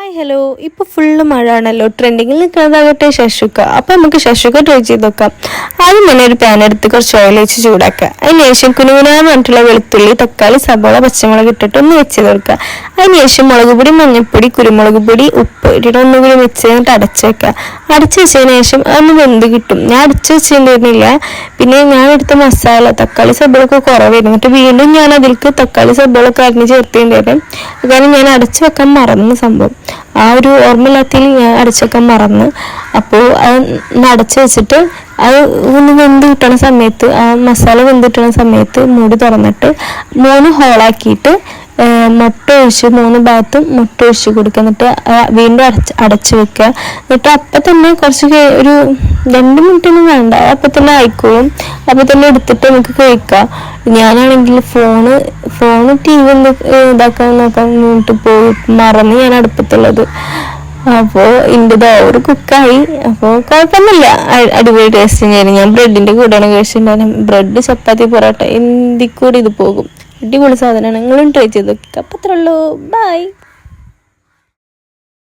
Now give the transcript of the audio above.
Hi hello. ഇപ്പോൾ full മഴ ആണല്ലോ. ട്രെൻഡിങ്ങിൽ നിൽക്കുന്നതാകട്ടെ ശശുക്ക. അപ്പോൾ നമുക്ക് ശശുക്ക ട്രൈ ചെയ്ത് നോക്കാം. ആദ്യം തന്നെ ഒരു പാൻ എടുത്ത് കുറച്ച് ഓയിൽ വെച്ച് ചൂടാക്കുക. അതിനുശേഷം കുനുകുനാന്നിട്ടുള്ള വെളുത്തുള്ളി, തക്കാളി, സബോള, പച്ചമുളക് ഇട്ടിട്ട് ഒന്ന് വെച്ച് കൊടുക്കുക. അതിനുശേഷം മുളക് പൊടി, മഞ്ഞൾപ്പൊടി, കുരുമുളക് പൊടി, ഉപ്പ് ഇട്ടിട്ട് ഒന്നുകൂടി വെച്ച് കഴിഞ്ഞിട്ട് അടച്ച് വെക്കുക. അടച്ച് വെച്ചതിന് ശേഷം അതൊന്ന് വെന്ത് കിട്ടും. ഞാൻ അടച്ച് വെച്ചിട്ടുണ്ടായിരുന്നില്ല. പിന്നെ ഞാൻ എടുത്ത മസാല തക്കാളി സബോളൊക്കെ കുറവായിരുന്നു. എന്നിട്ട് വീണ്ടും ഞാൻ അതിലേക്ക് തക്കാളി സബോളൊക്കെ അരിഞ്ഞ് ചേർത്തിട്ടുണ്ടായിരുന്നു. കാരണം ഞാൻ അടച്ചു വെക്കാൻ മറന്ന സംഭവം, ആ ഒരു ഓർമ്മയില്ലാത്തതിൽ ഞാൻ അടച്ചു വെക്കാൻ മറന്ന്. അപ്പോൾ അത് അടച്ചു വെച്ചിട്ട് അത് ഒന്ന് വെന്ത് കിട്ടണ സമയത്ത്, ആ മസാല വെന്ത് കിട്ടണ സമയത്ത് മൂടി തുറന്നിട്ട് 3 ഹോളാക്കിയിട്ട് മുട്ട ഒഴിച്ച് 3 ഭാഗത്തും മുട്ട ഒഴിച്ച് കൊടുക്കുക. എന്നിട്ട് വീണ്ടും അടച്ചു വെക്കുക. എന്നിട്ട് അപ്പം തന്നെ കുറച്ച് ഒരു 2 മിനിറ്റൊന്നും വേണ്ട, അപ്പം തന്നെ ആയിക്കോളും. അപ്പം തന്നെ എടുത്തിട്ട് നമുക്ക് കഴിക്കാം. ഞാനാണെങ്കിൽ ഫോണ് ടി വി ഒന്ന് നോക്കാൻ വേണ്ടിട്ട് പോയി മറന്ന് ഞാൻ അടുപ്പത്തുള്ളത്. അപ്പോൾ എൻ്റെ ഓവർ കുക്കായി. അപ്പോൾ കുഴപ്പമൊന്നുമില്ല, അടിപൊളി ടേസ്റ്റ് തന്നെയായിരുന്നു. ഞാൻ ബ്രെഡിൻ്റെ കൂടെയാണ് കഴിച്ചിട്ടുണ്ടായിരുന്നു. ബ്രെഡ്, ചപ്പാത്തി, പൊറോട്ട എന്തിൽ കൂടി ഇത് പോകും. അടിപൊളി സാധനമാണ്. നിങ്ങളും ട്രൈ ചെയ്ത് നോക്കുക. അപ്പം അത്രേ ഉള്ളൂ. ബൈ.